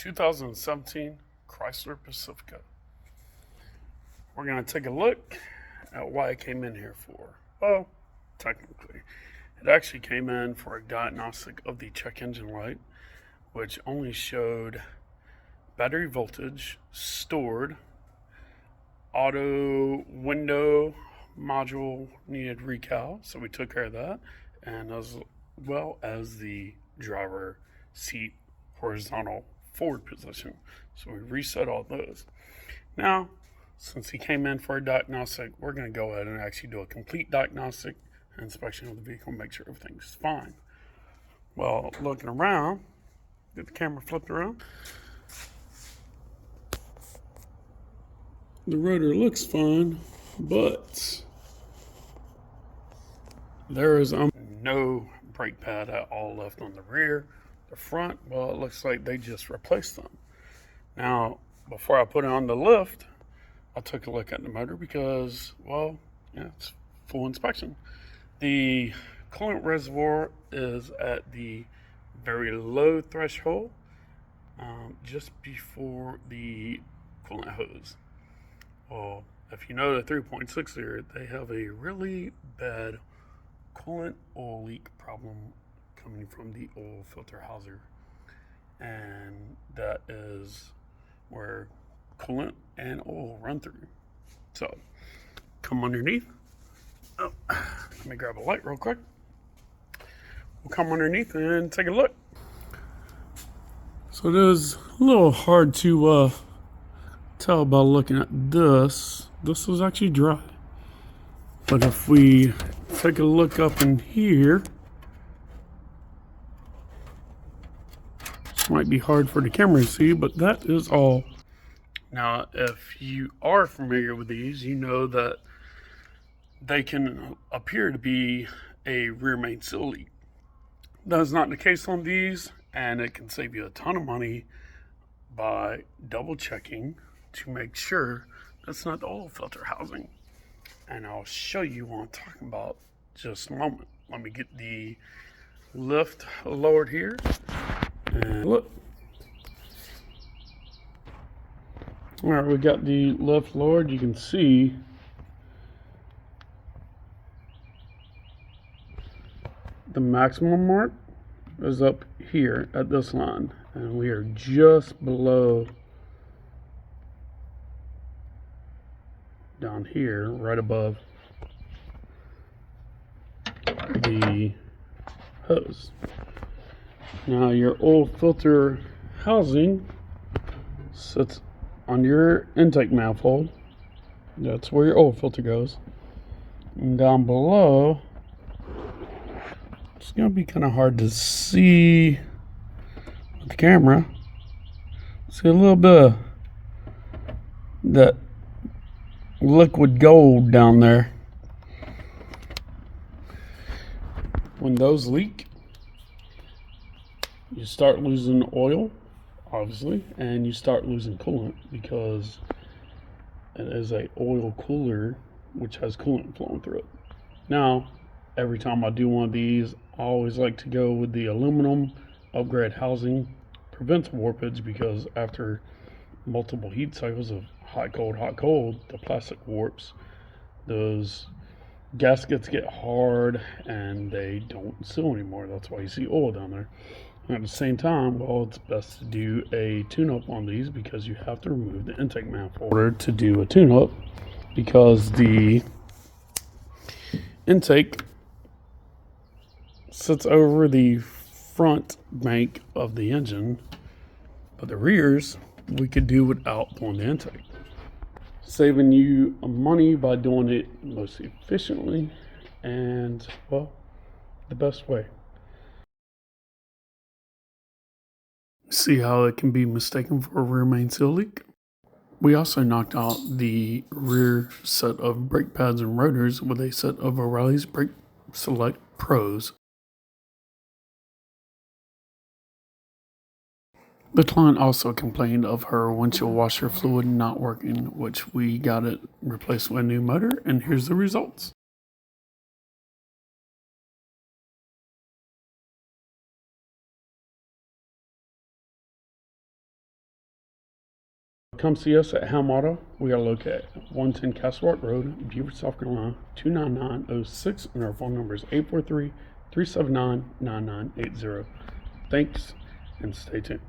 2017 Chrysler Pacifica. We're going to take a look at why it came in here for. Well, technically, it actually came in for a diagnostic of the check engine light, which only showed battery voltage stored, auto window module needed recal, so we took care of that, and as well as the driver seat horizontal forward position. So we reset all those. Now, since he came in for a diagnostic, we're going to go ahead and actually do a complete diagnostic inspection of the vehicle, make sure everything's fine. Well, looking around, get the camera flipped around. The rotor looks fine, but there is no brake pad at all left on the rear. The front, well, it looks like they just replaced them. Now, before I put it on the lift, I took a look at the motor because, well, yeah, it's full inspection. The coolant reservoir is at the very low threshold, just before the coolant hose. Well, if you know the 3.6 liter, they have a really bad coolant oil leak problem coming from the oil filter houser, and that is where coolant and oil run through. So come underneath. Oh, let me grab a light real quick. We'll come underneath and take a look. So it is a little hard to tell by looking at this. This was actually dry, but if we take a look up in here, this might be hard for the camera to see, but that is all. Now, if you are familiar with these, you know that they can appear to be a rear main seal leak. That is not the case on these, and it can save you a ton of money by double checking to make sure that's not the oil filter housing. And I'll show you what I'm talking about just a moment. Let me get the lift lowered here, and look. All right, we got the lift lowered. You can see the maximum mark is up here at this line, and we are just below down here, right above the hose. Now, your oil filter housing sits on your intake manifold. That's where your oil filter goes. And down below, it's going to be kind of hard to see with the camera. See a little bit of that liquid gold down there. When those leak, you start losing oil, obviously, and you start losing coolant because it is a oil cooler which has coolant flowing through it. Now, every time I do one of these, I always like to go with the aluminum upgrade housing. Prevents warpage because after multiple heat cycles of hot, cold, the plastic warps. Those gaskets get hard and they don't seal anymore. That's why you see oil down there. And at the same time, well, it's best to do a tune-up on these because you have to remove the intake manifold in order to do a tune-up, because the intake sits over the front bank of the engine, but the rears we could do without pulling the intake, saving you money by doing it most efficiently and, well, the best way. See how it can be mistaken for a rear main seal leak? We also knocked out the rear set of brake pads and rotors with a set of O'Reilly's Brake Select Pros. The client also complained of her windshield washer fluid not working, which we got it replaced with a new motor, and here's the results. come see us at H.A.M Auto. We are located at 110 Castle Rock Road, Beaufort, South Carolina, 29906, and our phone number is 843-379-9980. Thanks, and stay tuned.